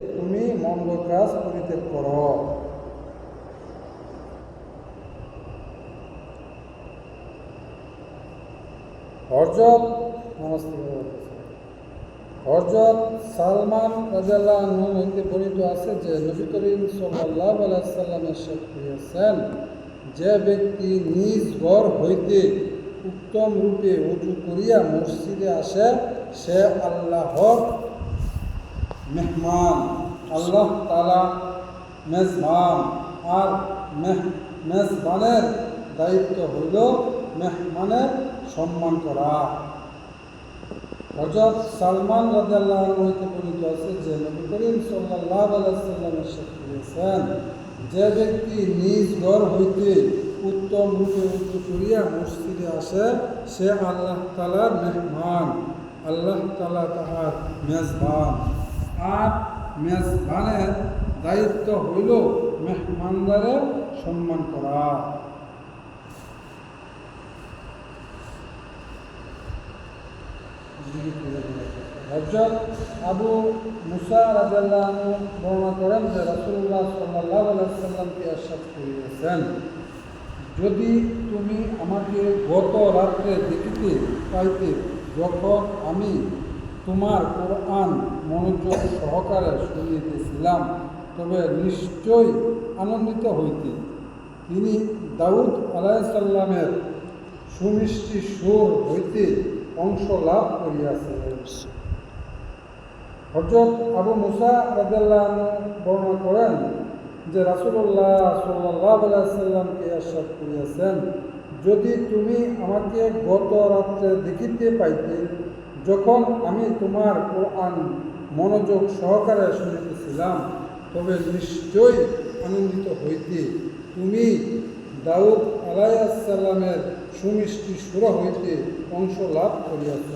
তুমি মন্দ কাজ পরিত্যাগ করো। হযরত সালমান রাদিয়াল্লাহু আনহু হইতে বর্ণিত আছে যে নবী করিম সাল্লাল্লাহু আলাইহি ওয়াসাল্লাম ইরশাদ করিয়াছেন, যে ব্যক্তি নিজ ঘর হইতে উত্তম রূপে ওযু করিয়া মসজিদে আসে সে আল্লাহর মেহমান, আল্লাহ তাআলা মেজবান। আর মেজবানের দায়িত্ব হইল মেহমানের সম্মান করা। হযরত সালমান রাদিয়াল্লাহু আনহু হইতে বর্ণিত আছে যে নবী করিম সাল্লাল্লাহু আলাইহি ওয়াসাল্লাম ইরশাদ করিয়াছেন, যে ব্যক্তি নিজ ঘর হইতে উত্তম রূপে ওযু করিয়া মসজিদে আসে সে আল্লাহ তাআলার মেহমান, আল্লাহ তাআলা তাহার মেজবান। আর মেজবানের দায়িত্ব হইল মেহমানদারের সম্মান করা। হযরত আবু মুসা রাদিয়াল্লাহু আনহু বর্ণনা করেন যে রাসূলুল্লাহ সাল্লাল্লাহু আলাইহি ওয়াসাল্লামকে ইরশাদ করিয়াছেন, যদি তুমি আমাকে গত রাত্রে দেখিতে পাইতে যখন আমি তোমার কোরআন মনোযোগ সহকারে শুনিতেছিলাম তবে নিশ্চয়ই আনন্দিত হইতে। তিনি দাউদ আলাইহিস সালামের সুমিষ্টি সুর হইতে অংশ লাভ করিয়াছেন। হযরত আবু মুসা রাদিয়াল্লাহু আনহু বর্ণনা করেন যে রাসূলুল্লাহ সাল্লাল্লাহু আলাইহি ওয়াসাল্লামকে ইরশাদ করিয়াছেন, যদি তুমি আমাকে গত রাত্রে দেখিতে পাইতে যখন আমি তোমার কোরআন মনোযোগ সহকারে শুনিতেছিলাম তবে নিশ্চয়ই আনন্দিত হইতে। তুমি দাউদ আলাইহিস সালামের সুমিষ্টি সুর হইতে অংশ লাভ করিয়াছ।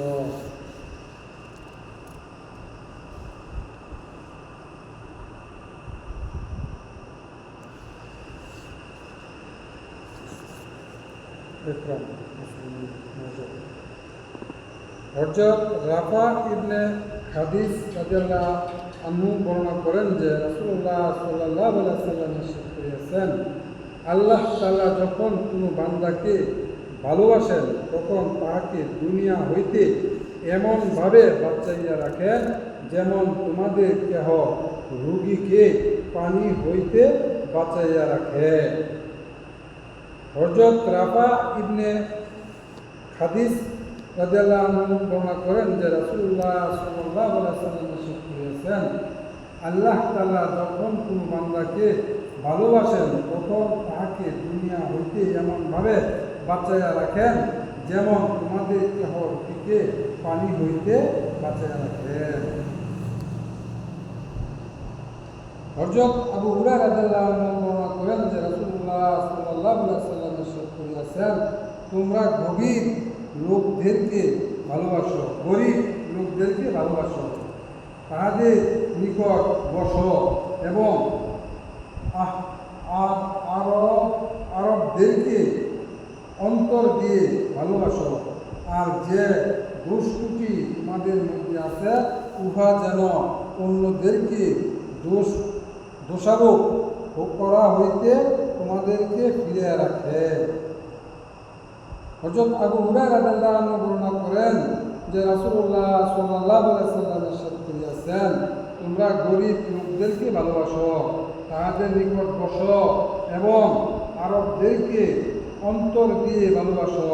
হযরত রাফা ইবনে খাদিস রাদিয়াল্লাহু আনহু বর্ণনা করেন যে রাসূলুল্লাহ সাল্লাল্লাহু আলাইহি ওয়াসাল্লাম ইরশাদ করিয়াছেন, আল্লাহ তাআলা যখন কোনো বান্দাকে ভালোবাসেন তখন তাহাকে দুনিয়া হইতে এমনভাবে বাঁচাইয়া রাখেন যেমন তোমাদের কেহ রোগীকে পানি হইতে বাঁচাইয়া রাখে। হযরত রাফা ইবনে খাদিস রাদিয়াল্লাহু আনহু বর্ণনা করেন যে রাসূলুল্লাহ সাল্লাল্লাহু আলাইহি ওয়াসাল্লাম ইরশাদ করিয়াছেন, আল্লাহ তাআলা যখন কোনো বান্দাকে ভালোবাসেন তখন তাহাকে দুনিয়া হইতে এমনভাবে বাঁচাইয়া রাখেন যেমন তোমাদের কেহ রোগীকে পানি হইতে বাঁচাইয়া রাখেন। হযরত আবু হুরায়রা রাদিয়াল্লাহু আনহু বর্ণনা করেন যে রাসূলুল্লাহ সাল্লাল্লাহু আলাইহি ওয়াসাল্লাম ইরশাদ করিয়াছেন, তোমরা গরিব লোকদেরকে ভালোবাসো, তাহাদের নিকট বসো এবং আরবদেরকে অন্তর দিয়ে ভালোবাসো। আর যে দোষটুটি তোমাদের মধ্যে আছে উহা যেন অন্যদেরকে দোষারোপ করা হইতে তোমাদেরকে ফিরিয়ে রাখে। হযরত আবু হুরায়রা রাদিয়াল্লাহু আনহু বর্ণনা করেন যে রাসূলুল্লাহ সাল্লাল্লাহু আলাইহি ওয়াসাল্লাম ইরশাদ করিয়াছেন, তোমরা গরিব লোকদেরকে ভালোবাসো, তাহাদের নিকট বসো এবং আরবদেরকে অন্তর দিয়ে ভালোবাসো।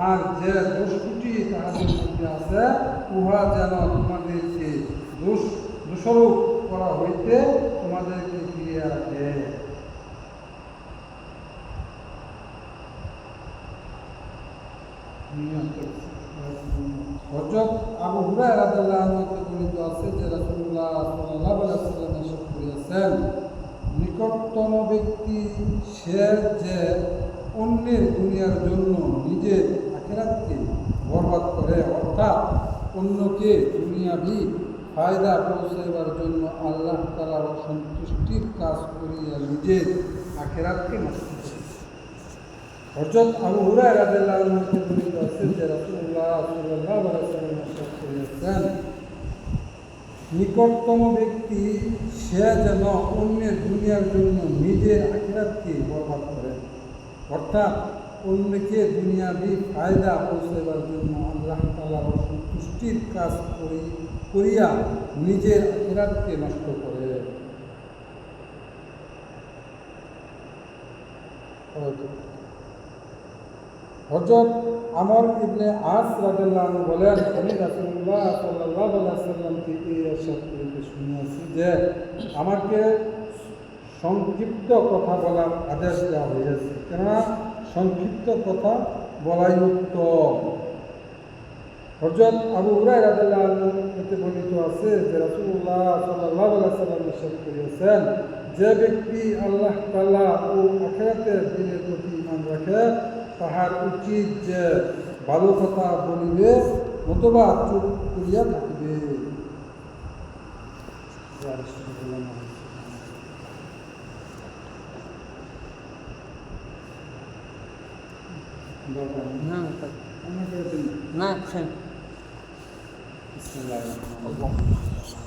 আর যে দোষটুটি তাহাদের মধ্যে আছে উহা যেন তোমাদেরকে দোষারোপ করা হইতে তোমাদেরকে ফিরিয়ে রাখে। হযরত আবু হুরায়রা রাদিয়াল্লাহু আনহু হতে বর্ণিত আছে যে রাসূলুল্লাহ সাল্লাল্লাহু আলাইহি ওয়াসাল্লাম ইরশাদ করিয়াছেন, নিকটতম ব্যক্তি সে যে অন্যের দুনিয়ার জন্য নিজের আখিরাতকে বরবাদ করে, অর্থাৎ অন্যকে দুনিয়াবি ফায়দা পৌঁছাইবার জন্য আল্লাহ তাআলার সন্তুষ্টির কাজ করিয়া নিজের আখিরাতকে নষ্ট করে। হযরত আবু হুরায়রা রাদিয়াল্লাহু আনহু হতে বর্ণিত আছে যে রাসূলুল্লাহ সাল্লাল্লাহু আলাইহি ওয়াসাল্লাম ইরশাদ করিয়াছেন, নিকটতম ব্যক্তি সে যেন অন্যের দুনিয়ার জন্য নিজের আখিরাতকে বরবাদ করে, অর্থাৎ অন্যকে দুনিয়াবি ফায়দা পৌঁছাবার জন্য আল্লাহ তাআলার সন্তুষ্টির কাজ করিয়া নিজের আখিরাতকে নষ্ট করে। হযরত আমর ইবনে আস রাদিয়াল্লাহু আনহু বলেন, আমি রাসূলুল্লাহ সাল্লাল্লাহু আলাইহি ওয়াসাল্লাম থেকে ইরশাদ করিতে শুনিয়াছি যে আমাকে সংক্ষিপ্ত কথা বলার আদেশ দেওয়া হয়েছে, কেননা সংক্ষিপ্ত কথা বলাই উত্তম। হযরত আবু হুরায়রা রাদিয়াল্লাহু আনহু হতে বর্ণিত আছে যে রাসূলুল্লাহ সাল্লাল্লাহু আলাইহি ওয়াসাল্লাম ইরশাদ করিয়াছেন, যে ব্যক্তি আল্লাহ তাআলা ও আখিরাতের দিনের প্রতি ঈমান রাখে তাহার উচিত যে ভালো কথা বলিবে অথবা চুপ করিয়া থাকিবে। না, বিসমিল্লাহির রহমানির রহিম।